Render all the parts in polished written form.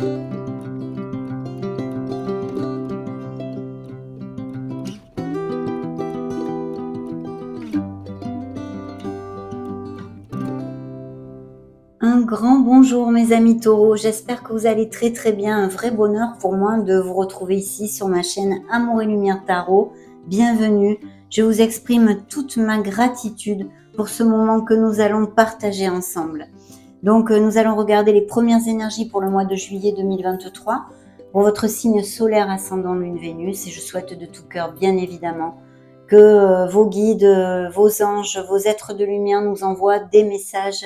Un grand bonjour mes amis taureaux, j'espère que vous allez très bien, un vrai bonheur pour moi de vous retrouver ici sur ma chaîne Amour et Lumière Tarot. Bienvenue, je vous exprime toute ma gratitude pour ce moment que nous allons partager ensemble. Donc nous allons regarder les premières énergies pour le mois de juillet 2023, pour votre signe solaire ascendant Lune Vénus, et je souhaite de tout cœur bien évidemment que vos guides, vos anges, vos êtres de lumière nous envoient des messages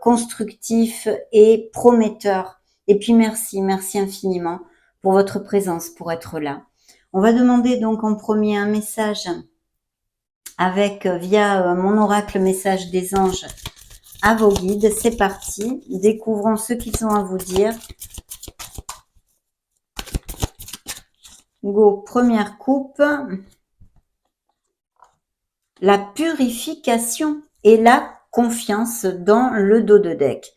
constructif et prometteur. Et puis merci infiniment pour votre présence, pour être là. On va demander donc en premier un message avec via mon oracle message des anges à vos guides. C'est parti, découvrons ce qu'ils ont à vous dire. Go, première coupe. La purification et la confiance dans le dos de deck.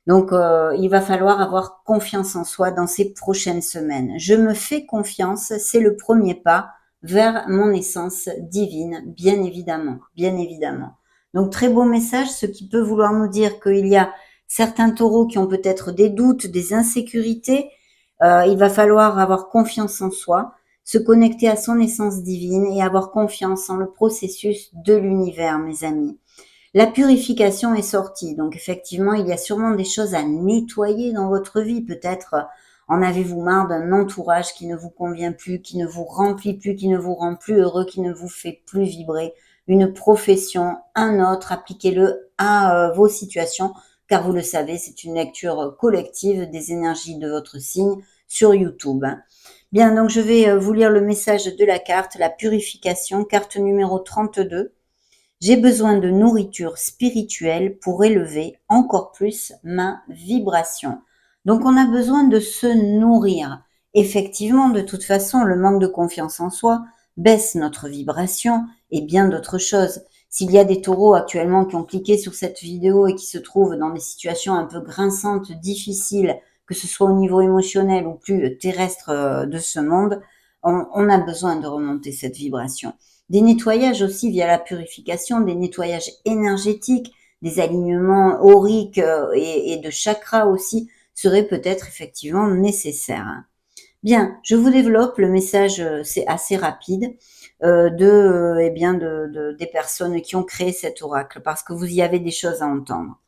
Donc, il va falloir avoir confiance en soi dans ces prochaines semaines. Je me fais confiance, c'est le premier pas vers mon essence divine, bien évidemment, bien évidemment. Donc, très beau message, ce qui peut vouloir nous dire qu'il y a certains taureaux qui ont peut-être des doutes, des insécurités. Il va falloir avoir confiance en soi, se connecter à son essence divine et avoir confiance en le processus de l'univers, mes amis. La purification est sortie, donc effectivement, il y a sûrement des choses à nettoyer dans votre vie. Peut-être en avez-vous marre d'un entourage qui ne vous convient plus, qui ne vous remplit plus, qui ne vous rend plus heureux, qui ne vous fait plus vibrer. Une profession, un autre, appliquez-le à vos situations, car vous le savez, c'est une lecture collective des énergies de votre signe sur YouTube. Bien, donc je vais vous lire le message de la carte, la purification, carte numéro 32. J'ai besoin de nourriture spirituelle pour élever encore plus ma vibration. Donc on a besoin de se nourrir. Effectivement, de toute façon, le manque de confiance en soi baisse notre vibration et bien d'autres choses. S'il y a des taureaux actuellement qui ont cliqué sur cette vidéo et qui se trouvent dans des situations un peu grinçantes, difficiles, que ce soit au niveau émotionnel ou plus terrestre de ce monde, on a besoin de remonter cette vibration. Des nettoyages aussi via la purification, des nettoyages énergétiques, des alignements auriques et de chakras aussi seraient peut-être effectivement nécessaires. Bien, je vous développe le message, c'est assez rapide, des personnes qui ont créé cet oracle, parce que vous y avez des choses à entendre.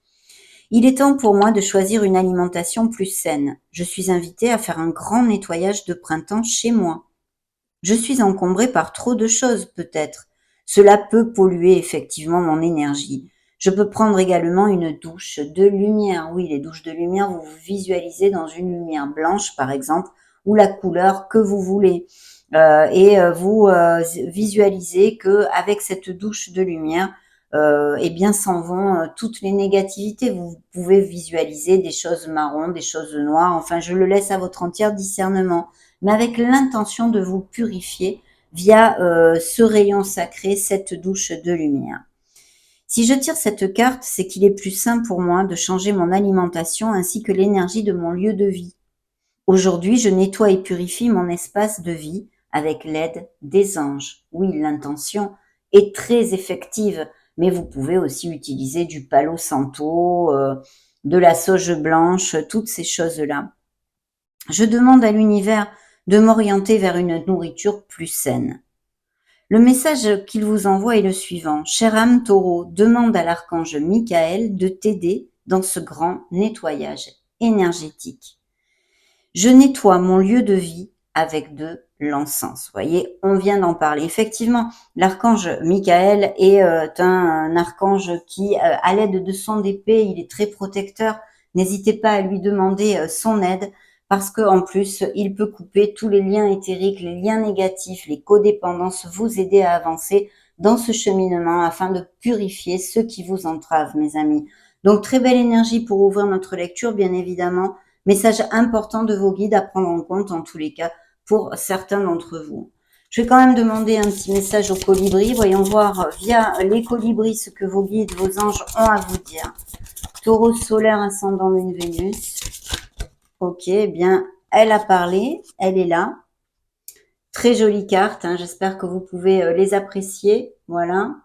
Il est temps pour moi de choisir une alimentation plus saine. Je suis invitée à faire un grand nettoyage de printemps chez moi. Je suis encombrée par trop de choses, peut-être. Cela peut polluer effectivement mon énergie. Je peux prendre également une douche de lumière. Oui, les douches de lumière, vous vous visualisez dans une lumière blanche, par exemple, ou la couleur que vous voulez. Vous visualisez que avec cette douche de lumière, s'en vont toutes les négativités. Vous pouvez visualiser des choses marron, des choses noires. Enfin, je le laisse à votre entier discernement, mais avec l'intention de vous purifier via ce rayon sacré, cette douche de lumière. Si je tire cette carte, c'est qu'il est plus sain pour moi de changer mon alimentation ainsi que l'énergie de mon lieu de vie. Aujourd'hui, je nettoie et purifie mon espace de vie avec l'aide des anges. Oui, l'intention est très effective, mais vous pouvez aussi utiliser du palo santo, de la sauge blanche, toutes ces choses-là. Je demande à l'univers de m'orienter vers une nourriture plus saine. Le message qu'il vous envoie est le suivant. Chère âme taureau, demande à l'archange Michael de t'aider dans ce grand nettoyage énergétique. Je nettoie mon lieu de vie avec de l'encens. Vous voyez, on vient d'en parler. Effectivement, l'archange Michael est un archange qui, à l'aide de son épée, il est très protecteur. N'hésitez pas à lui demander son aide, parce qu'en plus, il peut couper tous les liens éthériques, les liens négatifs, les codépendances, vous aider à avancer dans ce cheminement afin de purifier ceux qui vous entravent, mes amis. Donc, très belle énergie pour ouvrir notre lecture, bien évidemment. Message important de vos guides à prendre en compte en tous les cas pour certains d'entre vous. Je vais quand même demander un petit message aux colibris. Voyons voir via les colibris ce que vos guides, vos anges ont à vous dire. Taureau solaire ascendant Lune Vénus. Ok, eh bien, elle a parlé, elle est là. Très jolie carte, hein, j'espère que vous pouvez les apprécier. Voilà.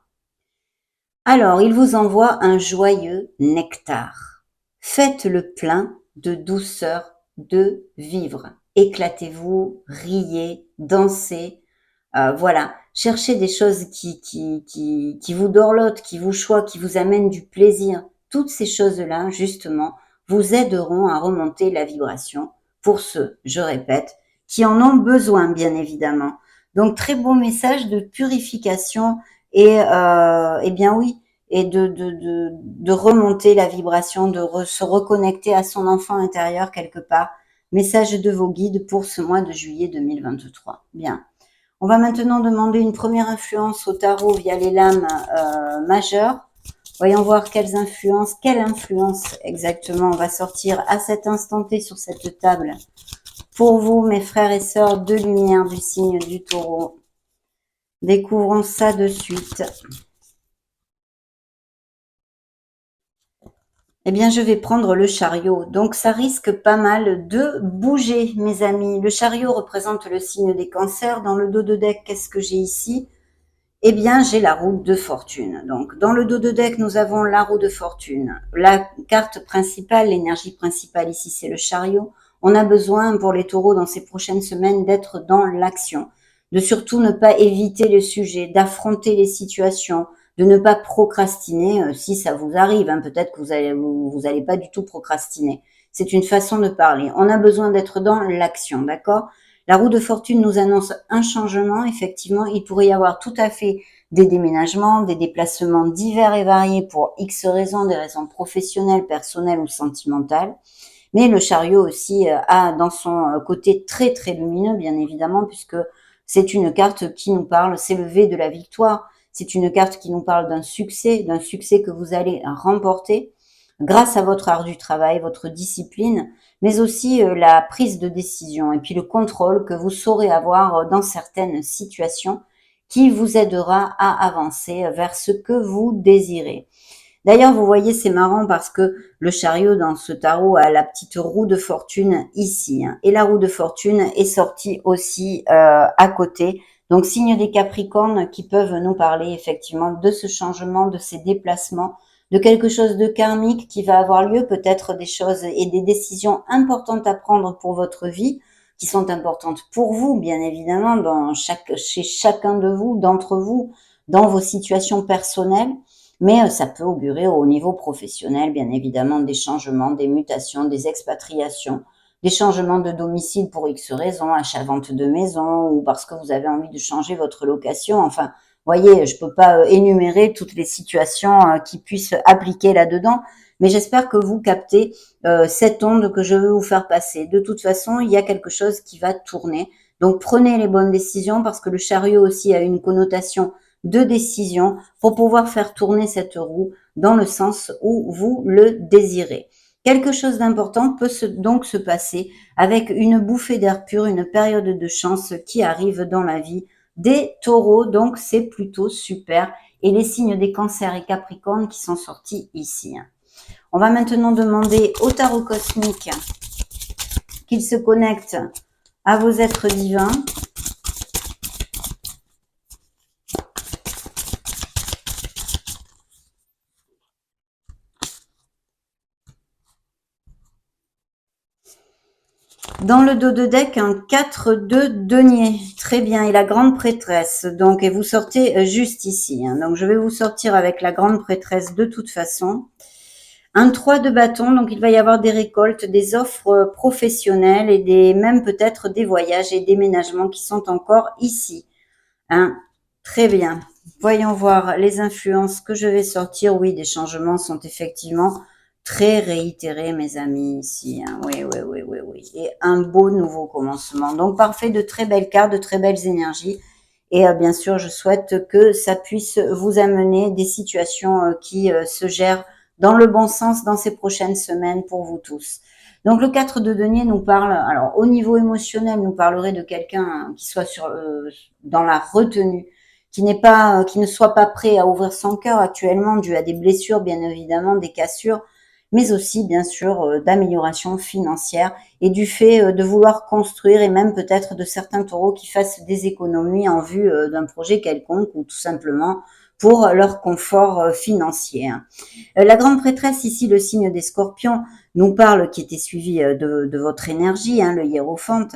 Alors, il vous envoie un joyeux nectar. Faites le plein de douceur de vivre. Éclatez-vous, riez, dansez. Voilà. Cherchez des choses qui vous dorlotent, qui vous choquent, qui vous amènent du plaisir. Toutes ces choses-là, justement, vous aideront à remonter la vibration pour ceux, je répète, qui en ont besoin, bien évidemment. Donc, très beau message de purification et bien oui, et de remonter la vibration, se reconnecter à son enfant intérieur quelque part. Message de vos guides pour ce mois de juillet 2023. Bien. On va maintenant demander une première influence au tarot via les lames majeures. Voyons voir quelle influence exactement on va sortir à cet instant T sur cette table. Pour vous, mes frères et sœurs de lumière du signe du taureau. Découvrons ça de suite. Eh bien, je vais prendre le chariot. Donc, ça risque pas mal de bouger, mes amis. Le chariot représente le signe des cancers. Dans le dos de deck, qu'est-ce que j'ai ici? Eh bien, j'ai la roue de fortune. Donc, dans le dos de deck, nous avons la roue de fortune. La carte principale, l'énergie principale ici, c'est le chariot. On a besoin pour les taureaux dans ces prochaines semaines d'être dans l'action, de surtout ne pas éviter le sujet, d'affronter les situations, de ne pas procrastiner si ça vous arrive. Hein. Peut-être que vous allez pas du tout procrastiner. C'est une façon de parler. On a besoin d'être dans l'action, d'accord? La roue de fortune nous annonce un changement. Effectivement, il pourrait y avoir tout à fait des déménagements, des déplacements divers et variés pour X raisons, des raisons professionnelles, personnelles ou sentimentales. Mais le chariot aussi a dans son côté très très lumineux, bien évidemment, puisque c'est une carte qui nous parle, c'est le V de la victoire. C'est une carte qui nous parle d'un succès que vous allez remporter grâce à votre art du travail, votre discipline, mais aussi la prise de décision et puis le contrôle que vous saurez avoir dans certaines situations qui vous aidera à avancer vers ce que vous désirez. D'ailleurs, vous voyez, c'est marrant parce que le chariot dans ce tarot a la petite roue de fortune ici. Hein, et la roue de fortune est sortie aussi à côté. Donc, signe des Capricornes qui peuvent nous parler effectivement de ce changement, de ces déplacements, de quelque chose de karmique qui va avoir lieu, peut-être des choses et des décisions importantes à prendre pour votre vie, qui sont importantes pour vous, bien évidemment, chez chacun de vous, d'entre vous, dans vos situations personnelles. Mais ça peut augurer au niveau professionnel, bien évidemment, des changements, des mutations, des expatriations, des changements de domicile pour X raisons, achat-vente de maison ou parce que vous avez envie de changer votre location. Enfin, voyez, je peux pas énumérer toutes les situations qui puissent appliquer là-dedans, mais j'espère que vous captez cette onde que je veux vous faire passer. De toute façon, il y a quelque chose qui va tourner. Donc prenez les bonnes décisions parce que le chariot aussi a une connotation de décision pour pouvoir faire tourner cette roue dans le sens où vous le désirez. Quelque chose d'important peut donc se passer avec une bouffée d'air pur, une période de chance qui arrive dans la vie des taureaux, donc c'est plutôt super. Et les signes des cancers et capricornes qui sont sortis ici. On va maintenant demander au tarot cosmique qu'il se connecte à vos êtres divins. Dans le dos de deck, un 4 de denier. Très bien. Et la grande prêtresse. Donc, et vous sortez juste ici. Hein. Donc, je vais vous sortir avec la grande prêtresse de toute façon. Un 3 de bâton. Donc, il va y avoir des récoltes, des offres professionnelles et même peut-être des voyages et déménagements qui sont encore ici. Hein. Très bien. Voyons voir les influences que je vais sortir. Oui, des changements sont effectivement très réitérés, mes amis, ici. Hein. Oui, oui, oui, oui, oui. Et un beau nouveau commencement. Donc, parfait, de très belles cartes, de très belles énergies. Et bien sûr, je souhaite que ça puisse vous amener des situations qui se gèrent dans le bon sens dans ces prochaines semaines pour vous tous. Donc le 4 de denier nous parle, alors au niveau émotionnel, nous parlerait de quelqu'un qui soit dans la retenue, qui ne soit pas prêt à ouvrir son cœur actuellement dû à des blessures, bien évidemment, des cassures, mais aussi bien sûr d'amélioration financière et du fait de vouloir construire et même peut-être de certains taureaux qui fassent des économies en vue d'un projet quelconque ou tout simplement pour leur confort financier, hein. La grande prêtresse ici, le signe des scorpions, nous parle, qui était suivi de votre énergie, hein, le hiérophante,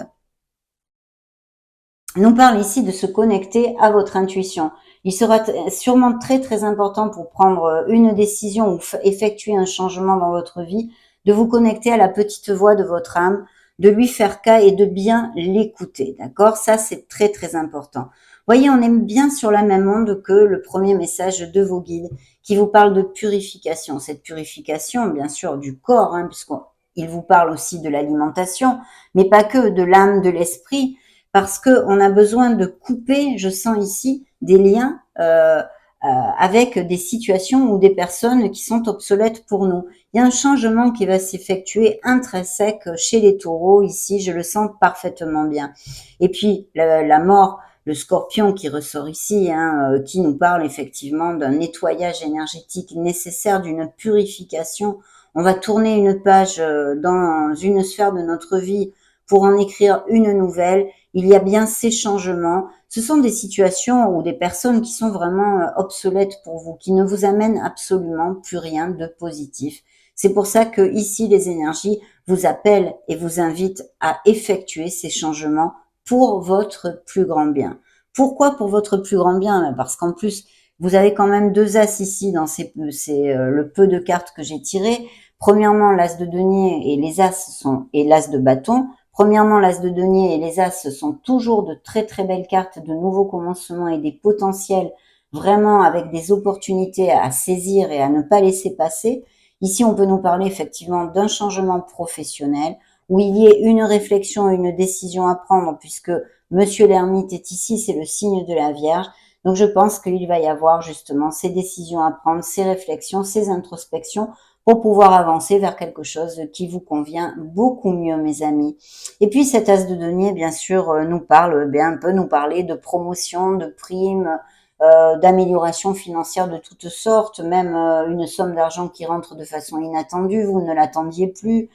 nous parle ici de se connecter à votre intuition. Il sera sûrement très très important pour prendre une décision ou effectuer un changement dans votre vie, de vous connecter à la petite voix de votre âme, de lui faire cas et de bien l'écouter. D'accord? Ça, c'est très très important. Voyez, on est bien sur la même onde que le premier message de vos guides qui vous parle de purification. Cette purification, bien sûr, du corps, hein, puisqu'il vous parle aussi de l'alimentation, mais pas que, de l'âme, de l'esprit, parce qu'on a besoin de couper, je sens ici, des liens avec des situations ou des personnes qui sont obsolètes pour nous. Il y a un changement qui va s'effectuer intrinsèque chez les taureaux, ici, je le sens parfaitement bien. Et puis, la mort, le scorpion qui ressort ici, hein, qui nous parle effectivement d'un nettoyage énergétique nécessaire, d'une purification. On va tourner une page dans une sphère de notre vie pour en écrire une nouvelle. Il y a bien ces changements. Ce sont des situations ou des personnes qui sont vraiment obsolètes pour vous, qui ne vous amènent absolument plus rien de positif. C'est pour ça que ici, les énergies vous appellent et vous invitent à effectuer ces changements pour votre plus grand bien. Pourquoi pour votre plus grand bien? Parce qu'en plus, vous avez quand même deux as ici dans le peu de cartes que j'ai tirées. Premièrement, l'as de denier et les as et l'as de bâton. Premièrement, l'as de denier et les as sont toujours de très très belles cartes de nouveaux commencements et des potentiels vraiment avec des opportunités à saisir et à ne pas laisser passer. Ici, on peut nous parler effectivement d'un changement professionnel où il y ait une réflexion, une décision à prendre puisque Monsieur l'ermite est ici, c'est le signe de la Vierge. Donc je pense qu'il va y avoir justement ces décisions à prendre, ces réflexions, ces introspections pour pouvoir avancer vers quelque chose qui vous convient beaucoup mieux, mes amis. Et puis cet as de denier, bien sûr, nous parle, peut nous parler de promotion, de primes, d'amélioration financière de toutes sortes, même une somme d'argent qui rentre de façon inattendue, vous ne l'attendiez plus,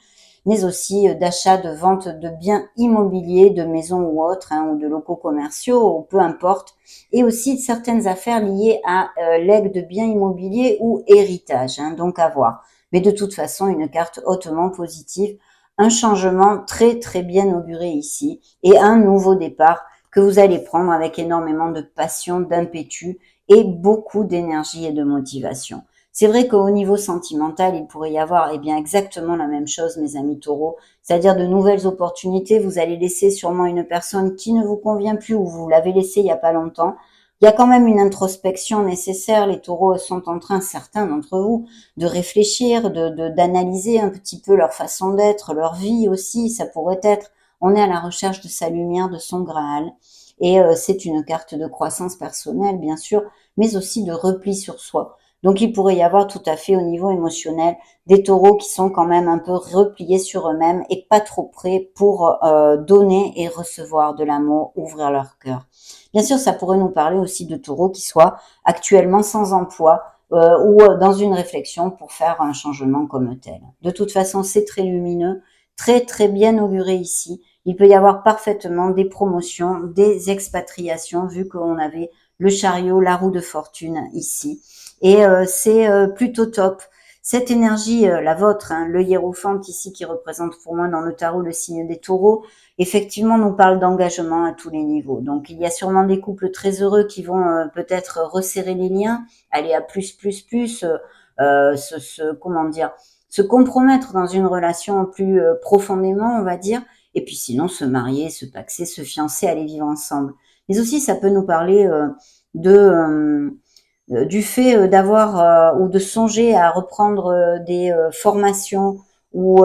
mais aussi d'achat, de vente de biens immobiliers, de maisons ou autres, hein, ou de locaux commerciaux, ou peu importe, et aussi certaines affaires liées à legs de biens immobiliers ou héritage, hein, donc à voir. Mais de toute façon, une carte hautement positive, un changement très très bien auguré ici, et un nouveau départ que vous allez prendre avec énormément de passion, d'impétu et beaucoup d'énergie et de motivation. C'est vrai qu'au niveau sentimental, il pourrait y avoir bien exactement la même chose, mes amis taureaux, c'est-à-dire de nouvelles opportunités. Vous allez laisser sûrement une personne qui ne vous convient plus ou vous l'avez laissée il n'y a pas longtemps. Il y a quand même une introspection nécessaire. Les taureaux sont en train, certains d'entre vous, de réfléchir, d'analyser un petit peu leur façon d'être, leur vie aussi, ça pourrait être. On est à la recherche de sa lumière, de son Graal. Et c'est une carte de croissance personnelle, bien sûr, mais aussi de repli sur soi. Donc il pourrait y avoir tout à fait au niveau émotionnel des taureaux qui sont quand même un peu repliés sur eux-mêmes et pas trop prêts pour donner et recevoir de l'amour, ouvrir leur cœur. Bien sûr, ça pourrait nous parler aussi de taureaux qui soient actuellement sans emploi ou dans une réflexion pour faire un changement comme tel. De toute façon, c'est très lumineux, très très bien auguré ici. Il peut y avoir parfaitement des promotions, des expatriations, vu qu'on avait le chariot, la roue de fortune ici. Et c'est plutôt top. Cette énergie, la vôtre, hein, le hiérophante ici qui représente pour moi dans le tarot le signe des taureaux, effectivement nous parle d'engagement à tous les niveaux. Donc il y a sûrement des couples très heureux qui vont peut-être resserrer les liens, aller à plus, comment dire, se compromettre dans une relation plus profondément, on va dire, et puis sinon se marier, se paxer, se fiancer, aller vivre ensemble. Mais aussi ça peut nous parler de du fait d'avoir ou de songer à reprendre des formations ou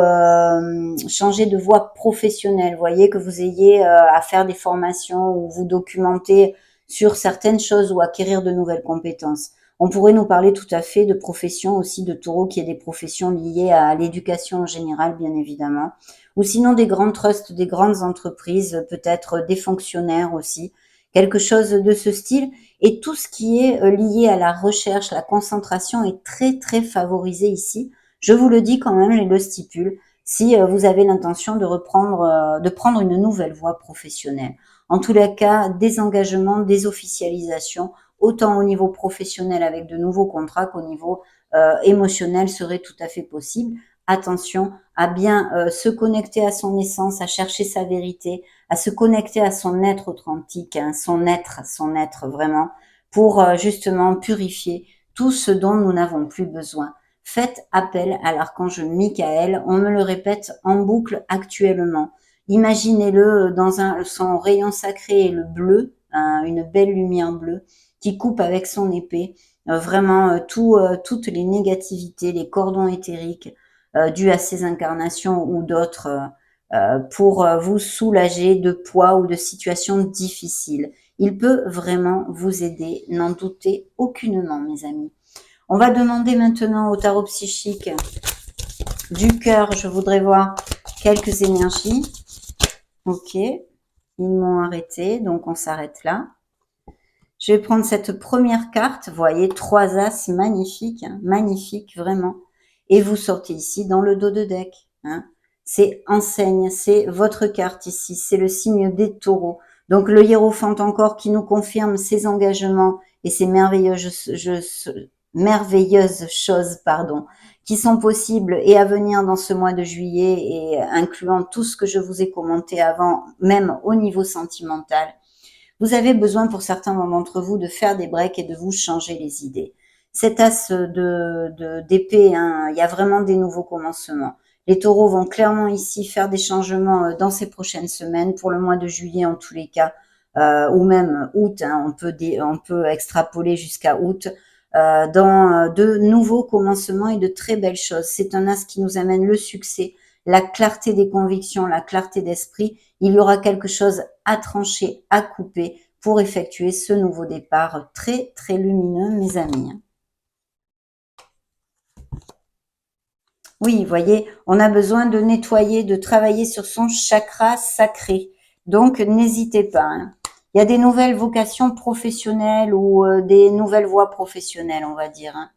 changer de voie professionnelle. Vous voyez que vous ayez à faire des formations ou vous documenter sur certaines choses ou acquérir de nouvelles compétences. On pourrait nous parler tout à fait de professions aussi de taureaux qui est des professions liées à l'éducation en général, bien évidemment, ou sinon des grands trusts, des grandes entreprises, peut-être des fonctionnaires aussi, quelque chose de ce style. Et tout ce qui est lié à la recherche, la concentration est très très favorisé ici. Je vous le dis quand même, je le stipule, si vous avez l'intention de prendre une nouvelle voie professionnelle. En tous les cas, des engagements, des officialisations, autant au niveau professionnel avec de nouveaux contrats qu'au niveau émotionnel serait tout à fait possible. Attention à bien se connecter à son essence, à chercher sa vérité, à se connecter à son être authentique, hein, son être vraiment, pour justement purifier tout ce dont nous n'avons plus besoin. Faites appel à l'archange Michael, on me le répète en boucle actuellement. Imaginez-le dans son rayon sacré, le bleu, hein, une belle lumière bleue qui coupe avec son épée vraiment toutes les négativités, les cordons éthériques dus à ces incarnations ou d'autres pour vous soulager de poids ou de situations difficiles. Il peut vraiment vous aider, n'en doutez aucunement, mes amis. On va demander maintenant au tarot psychique du cœur. Je voudrais voir quelques énergies. Ok, ils m'ont arrêté, donc on s'arrête là. Je vais prendre cette première carte. Vous voyez, 3 as magnifiques, hein, magnifiques vraiment. Et vous sortez ici dans le dos de deck. Hein. C'est enseigne, c'est votre carte ici, c'est le signe des taureaux. Donc le hiérophante encore qui nous confirme ses engagements et ses merveilleuses choses, qui sont possibles et à venir dans ce mois de juillet et incluant tout ce que je vous ai commenté avant, même au niveau sentimental. Vous avez besoin pour certains d'entre vous de faire des breaks et de vous changer les idées. Cet as d'épée, hein, il y a vraiment des nouveaux commencements. Les taureaux vont clairement ici faire des changements dans ces prochaines semaines, pour le mois de juillet en tous les cas, ou même août, hein, on peut extrapoler jusqu'à août, dans de nouveaux commencements et de très belles choses. C'est un as qui nous amène le succès, la clarté des convictions, la clarté d'esprit. Il y aura quelque chose à trancher, à couper pour effectuer ce nouveau départ très très lumineux, mes amis. Oui, vous voyez, on a besoin de nettoyer, de travailler sur son chakra sacré. Donc, n'hésitez pas. Hein. Il y a des nouvelles vocations professionnelles ou des nouvelles voies professionnelles, on va dire. Hein.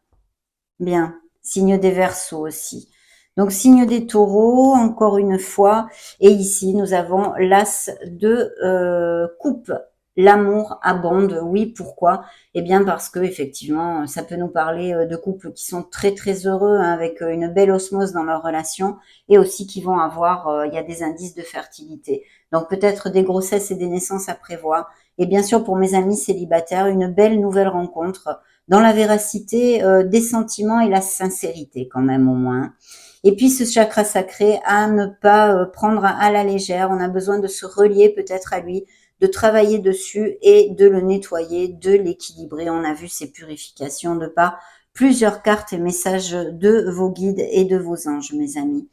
Bien, signe des Verseaux aussi. Donc, signe des Taureaux, encore une fois. Et ici, nous avons l'as de coupe. L'amour abonde, oui, pourquoi? Eh bien parce que effectivement, ça peut nous parler de couples qui sont très très heureux, hein, avec une belle osmose dans leur relation, et aussi qui vont avoir, il y a des indices de fertilité. Donc peut-être des grossesses et des naissances à prévoir. Et bien sûr, pour mes amis célibataires, une belle nouvelle rencontre dans la véracité des sentiments et la sincérité quand même au moins. Et puis ce chakra sacré à ne pas prendre à la légère. On a besoin de se relier peut-être à lui, de travailler dessus et de le nettoyer, de l'équilibrer. On a vu ces purifications de par plusieurs cartes et messages de vos guides et de vos anges, mes amis.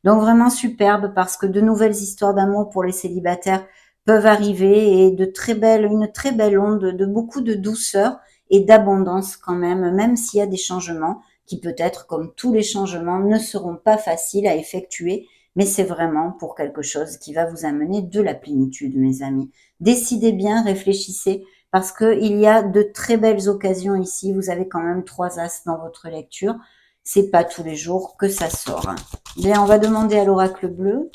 Donc vraiment superbe parce que de nouvelles histoires d'amour pour les célibataires peuvent arriver et une très belle onde de beaucoup de douceur et d'abondance quand même s'il y a des changements qui peut-être, comme tous les changements, ne seront pas faciles à effectuer, mais c'est vraiment pour quelque chose qui va vous amener de la plénitude, mes amis. Décidez bien, réfléchissez, parce qu'il y a de très belles occasions ici. Vous avez quand même 3 as dans votre lecture. C'est pas tous les jours que ça sort. Bien, on va demander à l'oracle bleu.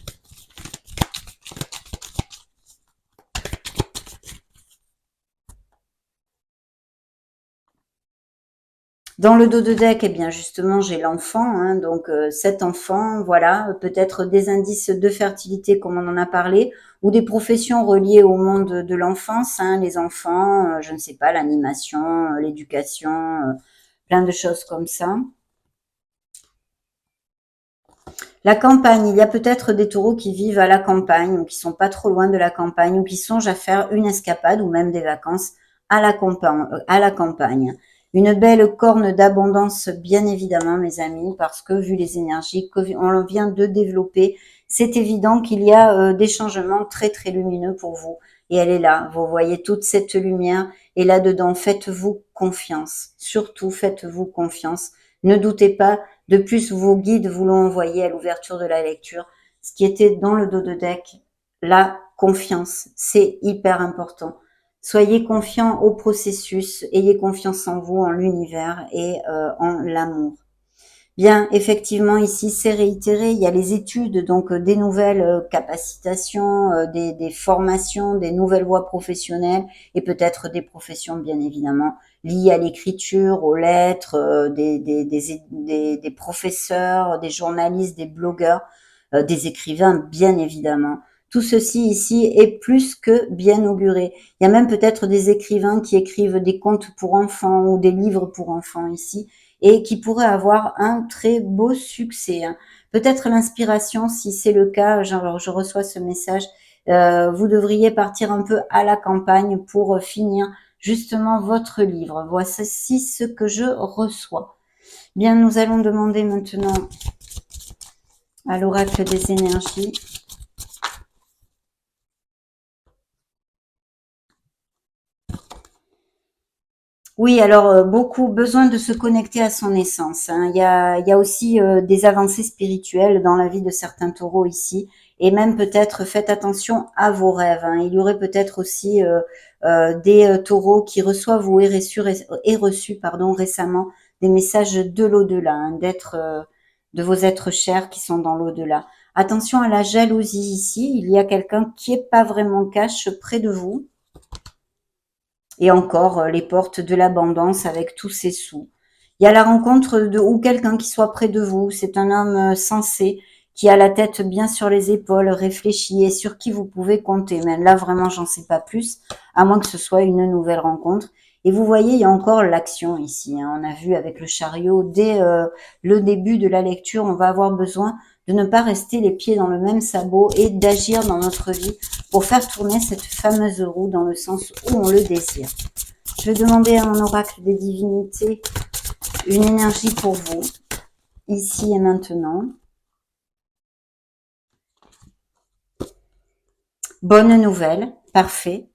Dans le dos de deck, eh bien justement, j'ai l'enfant, hein, donc cet enfant, voilà, peut-être des indices de fertilité comme on en a parlé, ou des professions reliées au monde de l'enfance, hein, les enfants, je ne sais pas, l'animation, l'éducation, plein de choses comme ça. La campagne, il y a peut-être des taureaux qui vivent à la campagne ou qui sont pas trop loin de la campagne ou qui songent à faire une escapade ou même des vacances à la campagne. Une belle corne d'abondance, bien évidemment, mes amis, parce que vu les énergies qu'on vient de développer, c'est évident qu'il y a des changements très très lumineux pour vous. Et elle est là, vous voyez toute cette lumière et là-dedans, faites-vous confiance. Surtout, faites-vous confiance. Ne doutez pas, de plus, vos guides vous l'ont envoyé à l'ouverture de la lecture. Ce qui était dans le dos de deck, la confiance, c'est hyper important. Soyez confiants au processus, ayez confiance en vous, en l'univers et en l'amour. Bien, effectivement, ici, c'est réitéré. Il y a les études, donc des nouvelles capacitations, des formations, des nouvelles voies professionnelles et peut-être des professions, bien évidemment, liées à l'écriture, aux lettres, des professeurs, des journalistes, des blogueurs, des écrivains, bien évidemment. Tout ceci ici est plus que bien auguré. Il y a même peut-être des écrivains qui écrivent des contes pour enfants ou des livres pour enfants ici et qui pourrait avoir un très beau succès, hein. Peut-être l'inspiration, si c'est le cas, genre je reçois ce message, vous devriez partir un peu à la campagne pour finir justement votre livre. Voici ce que je reçois. Bien, nous allons demander maintenant à l'oracle des énergies. Oui, alors beaucoup besoin de se connecter à son essence, hein. Il y a aussi des avancées spirituelles dans la vie de certains taureaux ici, et même peut-être faites attention à vos rêves, hein. Il y aurait peut-être aussi des taureaux qui reçoivent ou aient reçu pardon, récemment des messages de l'au-delà, hein, de vos êtres chers qui sont dans l'au-delà. Attention à la jalousie ici, il y a quelqu'un qui est pas vraiment cash près de vous et encore les portes de l'abondance avec tous ses sous. Il y a la rencontre de ou quelqu'un qui soit près de vous. C'est un homme sensé qui a la tête bien sur les épaules, réfléchi et sur qui vous pouvez compter. Mais là, vraiment, j'en sais pas plus, à moins que ce soit une nouvelle rencontre. Et vous voyez, il y a encore l'action ici, hein. On a vu avec le chariot, dès le début de la lecture, on va avoir besoin de ne pas rester les pieds dans le même sabot et d'agir dans notre vie pour faire tourner cette fameuse roue dans le sens où on le désire. Je vais demander à mon oracle des divinités une énergie pour vous, ici et maintenant. Bonne nouvelle, parfait.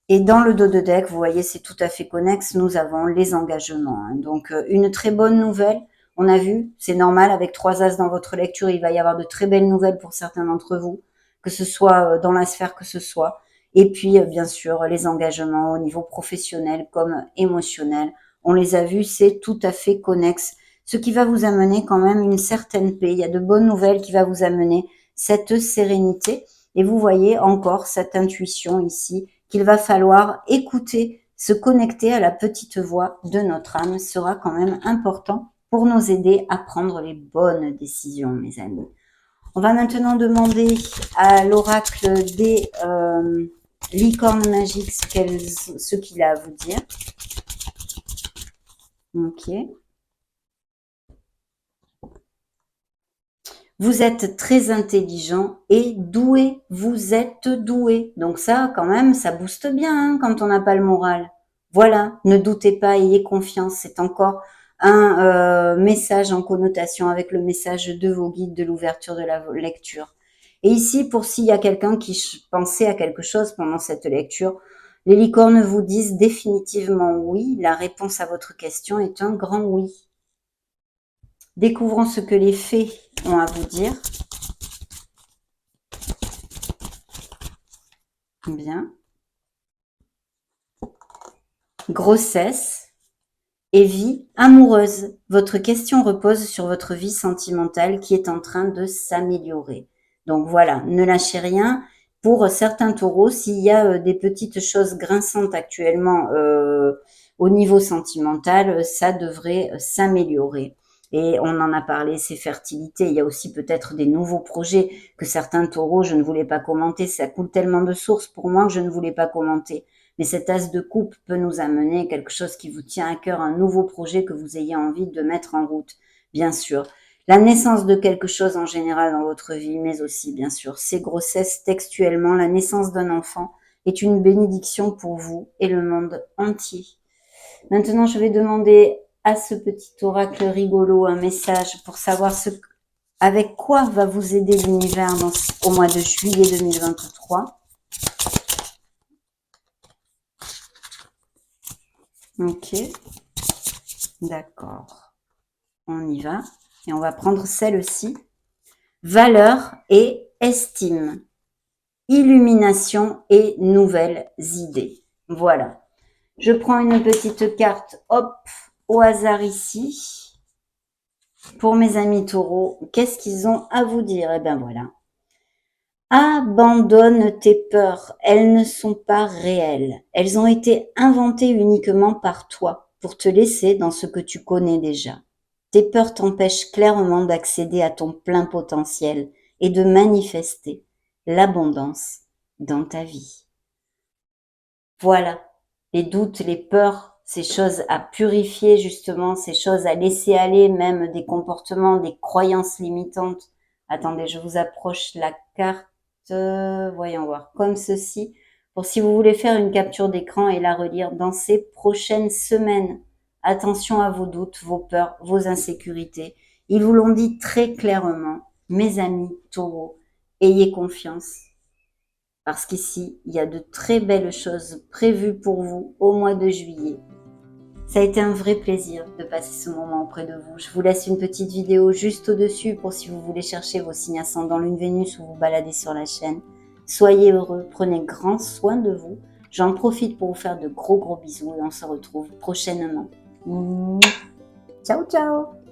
Et dans le dos de deck, vous voyez, c'est tout à fait connexe, nous avons les engagements, hein. Donc, une très bonne nouvelle. On a vu, c'est normal, avec 3 as dans votre lecture, il va y avoir de très belles nouvelles pour certains d'entre vous, que ce soit dans la sphère que ce soit. Et puis, bien sûr, les engagements au niveau professionnel comme émotionnel. On les a vus, c'est tout à fait connexe. Ce qui va vous amener quand même une certaine paix. Il y a de bonnes nouvelles qui va vous amener cette sérénité. Et vous voyez encore cette intuition ici qu'il va falloir écouter, se connecter à la petite voix de notre âme sera quand même important pour nous aider à prendre les bonnes décisions, mes amis. On va maintenant demander à l'oracle des licornes magiques ce qu'il a à vous dire. Ok. Vous êtes très intelligent et doué. Vous êtes doué. Donc ça, quand même, ça booste bien, hein, quand on n'a pas le moral. Voilà, ne doutez pas, ayez confiance. C'est encore un message en connotation avec le message de vos guides de l'ouverture de la lecture. Et ici, pour s'il y a quelqu'un qui pensait à quelque chose pendant cette lecture, les licornes vous disent définitivement oui. La réponse à votre question est un grand oui. Découvrons ce que les fées ont à vous dire. Bien. Grossesse et vie amoureuse. Votre question repose sur votre vie sentimentale qui est en train de s'améliorer. Donc voilà, ne lâchez rien. Pour certains taureaux, s'il y a des petites choses grinçantes actuellement au niveau sentimental, ça devrait s'améliorer. Et on en a parlé, c'est fertilité. Il y a aussi peut-être des nouveaux projets que certains taureaux, je ne voulais pas commenter. Ça coule tellement de sources pour moi que je ne voulais pas commenter. Mais cet as de coupe peut nous amener quelque chose qui vous tient à cœur, un nouveau projet que vous ayez envie de mettre en route, bien sûr. La naissance de quelque chose en général dans votre vie, mais aussi, bien sûr, ces grossesses textuellement, la naissance d'un enfant est une bénédiction pour vous et le monde entier. Maintenant, je vais demander à ce petit oracle rigolo un message pour savoir avec quoi va vous aider l'univers au mois de juillet 2023. Ok, d'accord. On y va. Et on va prendre celle-ci. Valeur et estime. Illumination et nouvelles idées. Voilà. Je prends une petite carte, hop, au hasard ici. Pour mes amis taureaux, qu'est-ce qu'ils ont à vous dire? Eh bien voilà. Abandonne tes peurs, elles ne sont pas réelles. Elles ont été inventées uniquement par toi pour te laisser dans ce que tu connais déjà. Tes peurs t'empêchent clairement d'accéder à ton plein potentiel et de manifester l'abondance dans ta vie. Voilà, les doutes, les peurs, ces choses à purifier justement, ces choses à laisser aller, même des comportements, des croyances limitantes. Attendez, je vous approche la carte, voyons voir, comme ceci, pour si vous voulez faire une capture d'écran et la relire dans ces prochaines semaines. Attention à vos doutes, vos peurs, vos insécurités. Ils vous l'ont dit très clairement, mes amis taureaux, ayez confiance, parce qu'ici, il y a de très belles choses prévues pour vous au mois de juillet. Ça a été un vrai plaisir de passer ce moment auprès de vous. Je vous laisse une petite vidéo juste au-dessus pour si vous voulez chercher vos signes ascendants Lune Vénus ou vous balader sur la chaîne. Soyez heureux, prenez grand soin de vous. J'en profite pour vous faire de gros bisous et on se retrouve prochainement. Ciao ciao.